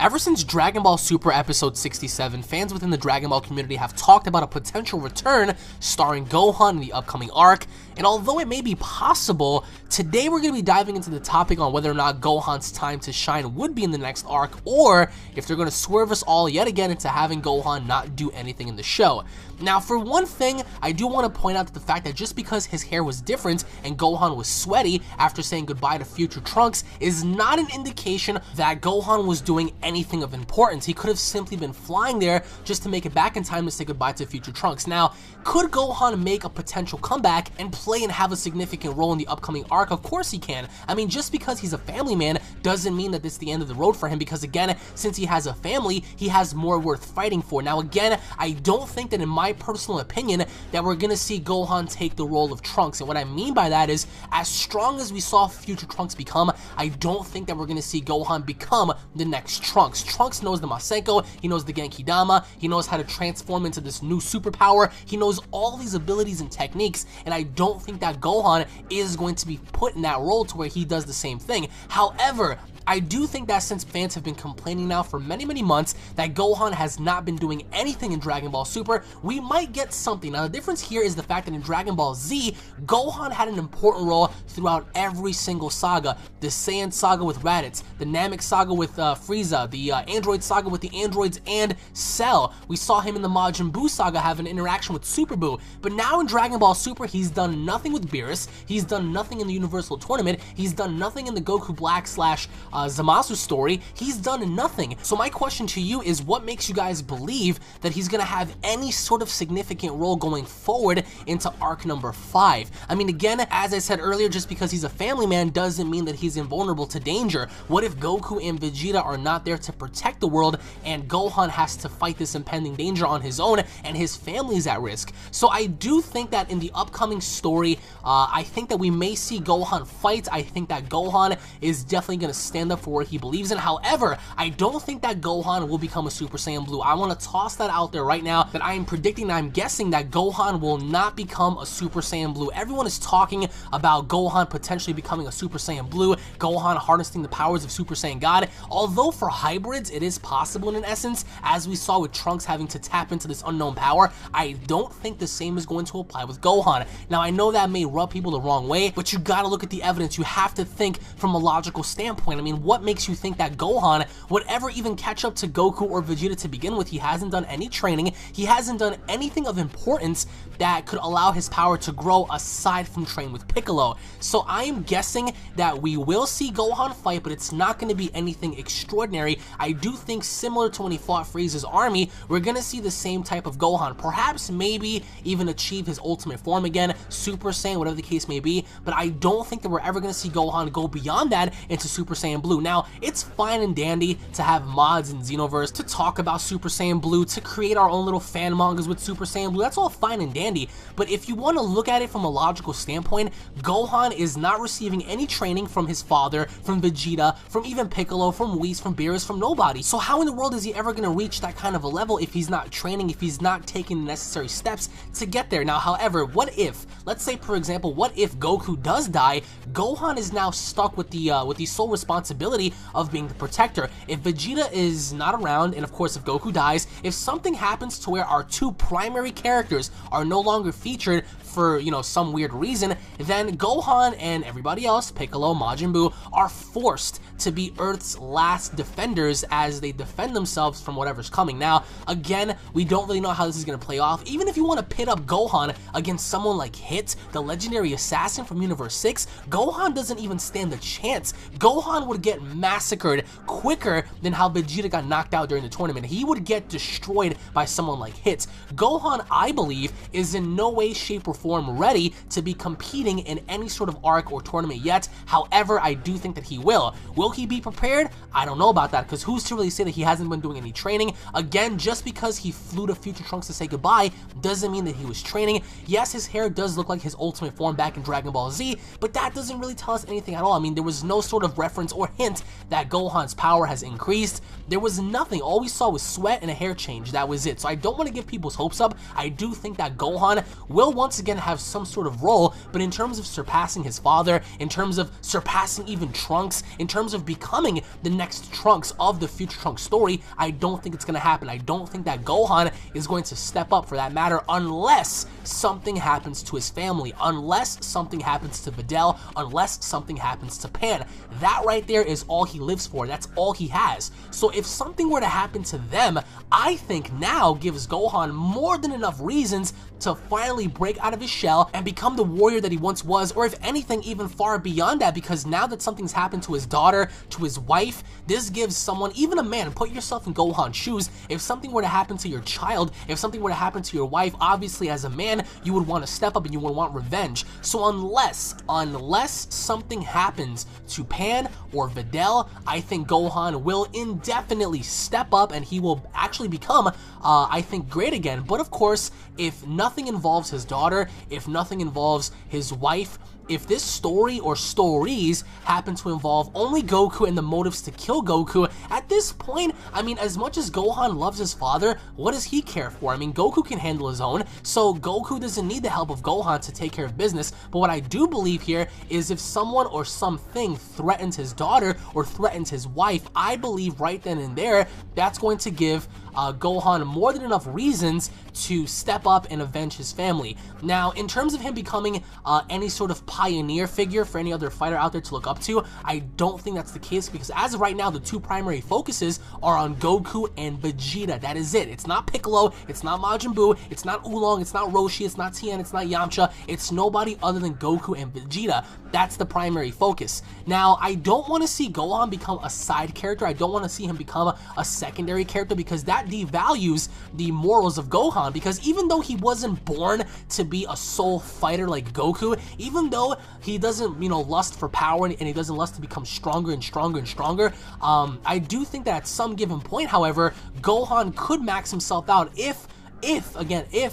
Ever since Dragon Ball Super Episode 67, fans within the Dragon Ball community have talked about a potential return starring Gohan in the upcoming arc, and although it may be possible, today we're going to be diving into the topic on whether or not Gohan's time to shine would be in the next arc, or if they're going to swerve us all yet again into having Gohan not do anything in the show. Now, for one thing, I do want to point out that the fact that just because his hair was different and Gohan was sweaty after saying goodbye to future Trunks is not an indication that Gohan was doing anything of importance. He could have simply been flying there just to make it back in time to say goodbye to future Trunks. Now, could Gohan make a potential comeback and play and have a significant role in the upcoming arc? Of course he can. I mean, just because he's a family man doesn't mean that it's the end of the road for him, because again, since he has a family, he has more worth fighting for. Now again, I don't think that, in my personal opinion, that we're gonna see Gohan take the role of Trunks, and what I mean by that is, as strong as we saw future Trunks become, I don't think that we're gonna see Gohan become the next Trunks. Trunks knows the Masenko, he knows the Genki Dama, he knows how to transform into this new superpower, he knows all these abilities and techniques, and I don't think that Gohan is going to be put in that role to where he does the same thing. However, I do think that since fans have been complaining now for many months that Gohan has not been doing anything in Dragon Ball Super, we might get something. Now the difference here is the fact that in Dragon Ball Z, Gohan had an important role throughout every single saga. The Saiyan saga with Raditz, the Namek saga with Frieza, the Android saga with the androids and Cell. We saw him in the Majin Buu saga have an interaction with Super Buu, but now in Dragon Ball Super, he's done nothing with Beerus, he's done nothing in the Universal Tournament, he's done nothing in the Goku Black / Zamasu story, he's done nothing. So my question to you is, what makes you guys believe that he's gonna have any sort of significant role going forward into arc number 5? I mean, again, as I said earlier, just because he's a family man doesn't mean that he's invulnerable to danger. What if Goku and Vegeta are not there to protect the world and Gohan has to fight this impending danger on his own and his family's at risk? So I do think that in the upcoming story, I think that we may see Gohan fight. I think that Gohan is definitely gonna stand up for what he believes in. However, I don't think that Gohan will become a Super Saiyan Blue. I want to toss that out there right now, that I am predicting, I'm guessing that Gohan will not become a Super Saiyan Blue. Everyone is talking about Gohan potentially becoming a Super Saiyan Blue, Gohan harnessing the powers of Super Saiyan God. Although for hybrids, it is possible in essence, as we saw with Trunks having to tap into this unknown power, I don't think the same is going to apply with Gohan. Now, I know that may rub people the wrong way, but you gotta look at the evidence. You have to think from a logical standpoint. I mean, what makes you think that Gohan would ever even catch up to Goku or Vegeta to begin with? He hasn't done any training, he hasn't done anything of importance that could allow his power to grow aside from train with Piccolo. So I am guessing that we will see Gohan fight, but it's not going to be anything extraordinary. I do think, similar to when he fought Frieza's army, we're going to see the same type of Gohan, perhaps maybe even achieve his ultimate form again, Super Saiyan, whatever the case may be, but I don't think that we're ever going to see Gohan go beyond that into Super Saiyan Blue. Now, it's fine and dandy to have mods in Xenoverse, to talk about Super Saiyan Blue, to create our own little fan mangas with Super Saiyan Blue. That's all fine and dandy, but if you want to look at it from a logical standpoint, Gohan is not receiving any training from his father, from Vegeta, from even Piccolo, from Whis, from Beerus, from nobody. So how in the world is he ever going to reach that kind of a level if he's not training, if he's not taking the necessary steps to get there? Now, however, what if, let's say for example, what if Goku does die? Gohan is now stuck with the sole responsibility of being the protector. If Vegeta is not around, and of course if Goku dies, if something happens to where our two primary characters are no longer featured for, you know, some weird reason, then Gohan and everybody else, Piccolo, Majin Buu, are forced to be Earth's last defenders as they defend themselves from whatever's coming. Now, again, we don't really know how this is going to play off. Even if you want to pit up Gohan against someone like Hit, the legendary assassin from Universe 6, Gohan doesn't even stand a chance. Gohan would get massacred quicker than how Vegeta got knocked out during the tournament. He would get destroyed by someone like Hit. Gohan, I believe, is in no way, shape, or form ready to be competing in any sort of arc or tournament yet. However, I do think that he will. Will he be prepared? I don't know about that, because who's to really say that he hasn't been doing any training? Again, just because he flew to future Trunks to say goodbye doesn't mean that he was training. Yes, his hair does look like his ultimate form back in Dragon Ball Z, but that doesn't really tell us anything at all. I mean, there was no sort of reference or hint that Gohan's power has increased. There was nothing. All we saw was sweat and a hair change. That was it. So I don't want to give people's hopes up. I do think that Gohan will once again again have some sort of role, but in terms of surpassing his father, in terms of surpassing even Trunks, in terms of becoming the next Trunks of the future Trunks story, I don't think it's going to happen. I don't think that Gohan is going to step up for that matter unless something happens to his family, unless something happens to Videl, unless something happens to Pan. That right there is all he lives for. That's all he has. So if something were to happen to them, I think now gives Gohan more than enough reasons to finally break out of his shell and become the warrior that he once was, or if anything, even far beyond that, because now that something's happened to his daughter, to his wife, this gives someone, even a man, put yourself in Gohan's shoes, if something were to happen to your child, if something were to happen to your wife, obviously as a man, you would want to step up and you would want revenge. So unless something happens to Pan or Videl, I think Gohan will indefinitely step up and he will actually become, I think, great again. But of course, if nothing involves his daughter, if nothing involves his wife, if this story or stories happen to involve only Goku and the motives to kill Goku, at this point, I mean, as much as Gohan loves his father, what does he care for? I mean, Goku can handle his own, so Goku doesn't need the help of Gohan to take care of business. But what I do believe here is if someone or something threatens his daughter or threatens his wife, I believe right then and there, that's going to give Gohan more than enough reasons to step up and avenge his family. Now, in terms of him becoming any sort of pioneer figure for any other fighter out there to look up to, I don't think that's the case, because as of right now, the two primary focuses are on Goku and Vegeta. That is it. It's not Piccolo, it's not Majin Buu, it's not Oolong, it's not Roshi, it's not Tien, it's not Yamcha, it's nobody other than Goku and Vegeta. That's the primary focus. Now, I don't want to see Gohan become a side character. I don't want to see him become a secondary character, because that devalues the morals of Gohan, because even though he wasn't born to be a soul fighter like Goku, even though he doesn't, lust for power and he doesn't lust to become stronger and stronger and stronger, I do think that at some given point, however, Gohan could max himself out if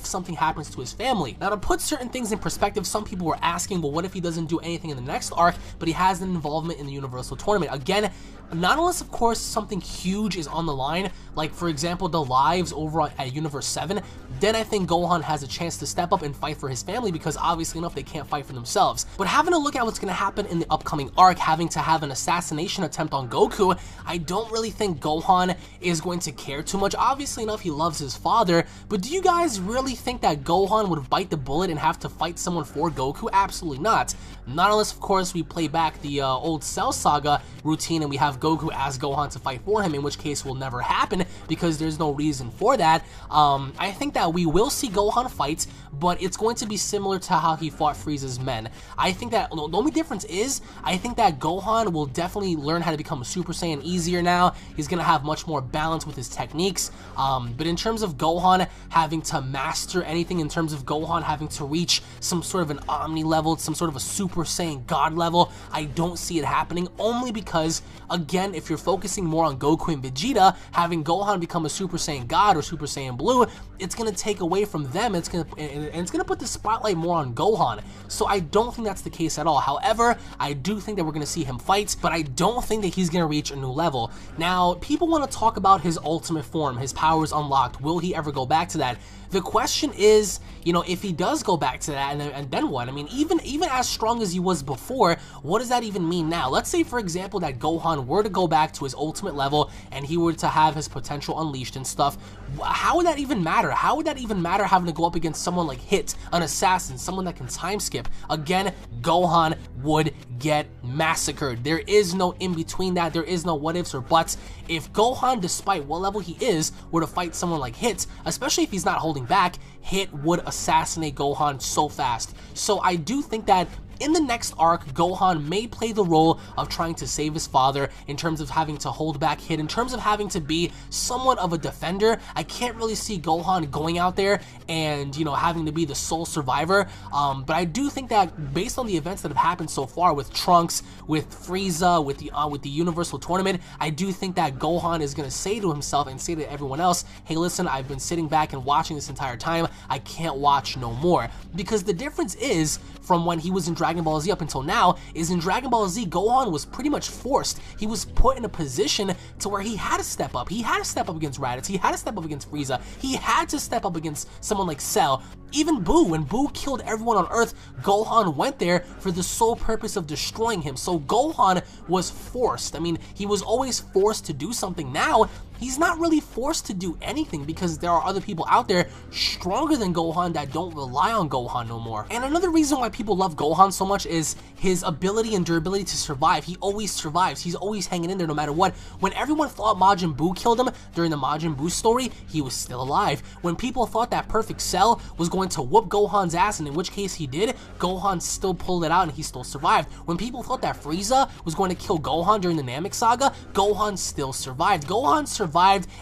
something happens to his family. Now, to put certain things in perspective, some people were asking, well, what if he doesn't do anything in the next arc, but he has an involvement in the Universal Tournament? Again, not unless, of course, something huge is on the line, like, for example, the lives over at Universe 7, then I think Gohan has a chance to step up and fight for his family, because obviously enough, they can't fight for themselves. But having a look at what's going to happen in the upcoming arc, having to have an assassination attempt on Goku, I don't really think Gohan is going to care too much. Obviously enough, he loves his father, but do you guys really think that Gohan would bite the bullet and have to fight someone for Goku? Absolutely not. Not unless, of course, we play back the old Cell Saga routine and we have Goku ask Gohan to fight for him, in which case will never happen because there's no reason for that. I think that we will see Gohan fight, but it's going to be similar to how he fought Frieza's men. I think that the only difference is, I think that Gohan will definitely learn how to become a Super Saiyan easier now. He's going to have much more balance with his techniques. But in terms of Gohan having to master anything, in terms of Gohan having to reach some sort of an Omni level, some sort of a Super Saiyan God level, I don't see it happening, only because, again, if you're focusing more on Goku and Vegeta, having Gohan become a Super Saiyan God or Super Saiyan Blue, it's going to take away from them. It's going to put the spotlight more on Gohan. So I don't think that's the case at all. However, I do think that we're going to see him fight, but I don't think that he's going to reach a new level. Now, people want to talk about his ultimate form, his powers unlocked. Will he ever go back to that? The question is, if he does go back to that, and then what? I mean, even as strong as he was before, what does that even mean now? Let's say, for example, that Gohan were to go back to his ultimate level and he were to have his potential unleashed and stuff. How would that even matter? How would that even matter having to go up against someone like Hit, an assassin, someone that can time skip? Again, Gohan would get massacred. There is no in between that. There is no what ifs or buts. If Gohan, despite what level he is, were to fight someone like Hit, especially if he's not holding back, Hit would assassinate Gohan so fast. So I do think that in the next arc, Gohan may play the role of trying to save his father, in terms of having to hold back Hit, in terms of having to be somewhat of a defender. I can't really see Gohan going out there and, having to be the sole survivor. But I do think that based on the events that have happened so far with Trunks, with Frieza, with the Universal Tournament, I do think that Gohan is going to say to himself and say to everyone else, hey, listen, I've been sitting back and watching this entire time. I can't watch no more. Because the difference is, from when he was in Dragon Ball Z up until now is in Dragon Ball Z, Gohan was pretty much forced. He was put in a position to where he had to step up. He had to step up against Raditz. He had to step up against Frieza. He had to step up against someone like Cell. Even Boo, when Boo killed everyone on Earth, Gohan went there for the sole purpose of destroying him. So Gohan was forced. I mean, he was always forced to do something. Now, he's not really forced to do anything because there are other people out there stronger than Gohan that don't rely on Gohan no more. And another reason why people love Gohan so much is his ability and durability to survive. He always survives. He's always hanging in there no matter what. When everyone thought Majin Buu killed him during the Majin Buu story, he was still alive. When people thought that Perfect Cell was going to whoop Gohan's ass, and in which case he did, Gohan still pulled it out and he still survived. When people thought that Frieza was going to kill Gohan during the Namek Saga, Gohan still survived. Gohan survived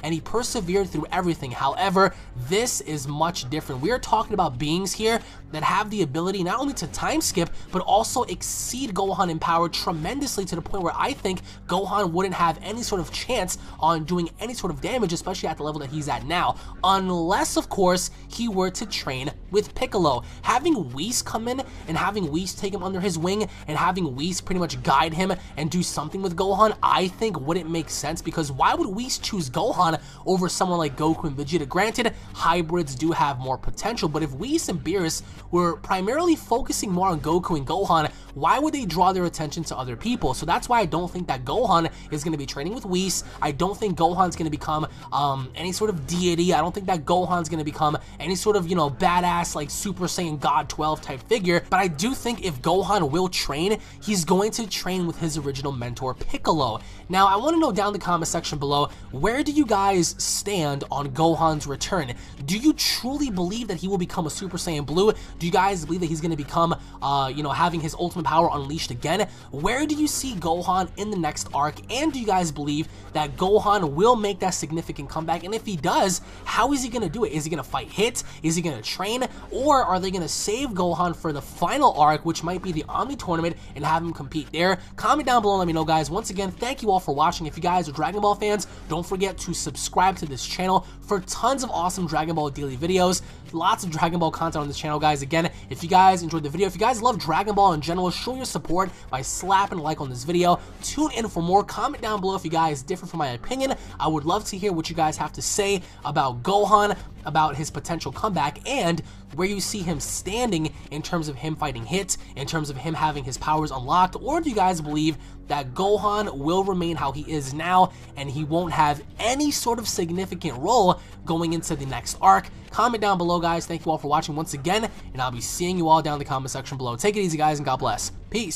and he persevered through everything. However, this is much different. We are talking about beings here that have the ability not only to time skip, but also exceed Gohan in power tremendously, to the point where I think Gohan wouldn't have any sort of chance on doing any sort of damage, especially at the level that he's at now, unless, of course, he were to train with Piccolo. Having Whis come in and having Whis take him under his wing and having Whis pretty much guide him and do something with Gohan, I think wouldn't make sense, because why would Whis choose Gohan over someone like Goku and Vegeta? Granted, hybrids do have more potential, but if Whis and Beerus were primarily focusing more on Goku and Gohan, why would they draw their attention to other people? So that's why I don't think that Gohan is going to be training with Whis. I don't think Gohan's going to become any sort of deity. I don't think that Gohan's going to become any sort of, you know, badass like Super Saiyan God 12 type figure. But I do think if Gohan will train, he's going to train with his original mentor Piccolo. Now, I want to know down in the comment section below, where do you guys stand on Gohan's return? Do you truly believe that he will become a Super Saiyan Blue? Do you guys believe that he's going to become, you know, having his ultimate power unleashed again? Where do you see Gohan in the next arc? And do you guys believe that Gohan will make that significant comeback? And if he does, how is he going to do it? Is he going to fight Hit? Is he going to train? Or are they going to save Gohan for the final arc, which might be the Omni Tournament, and have him compete there? Comment down below and let me know, guys. Once again, thank you all for watching. If you guys are Dragon Ball fans, don't forget to subscribe to this channel for tons of awesome Dragon Ball daily videos. Lots of Dragon Ball content on this channel, guys. Again, if you guys enjoyed the video, if you guys love Dragon Ball in general, show your support by slapping a like on this video. Tune in for more. Comment down below if you guys differ from my opinion. I would love to hear what you guys have to say about Gohan, about his potential comeback, and where you see him standing in terms of him fighting Hit, in terms of him having his powers unlocked. Or do you guys believe that Gohan will remain how he is now and he won't have any sort of significant role going into the next arc? Comment down below, guys. Thank you all for watching once again, and I'll be seeing you all down in the comment section below. Take it easy, guys, and God bless. Peace.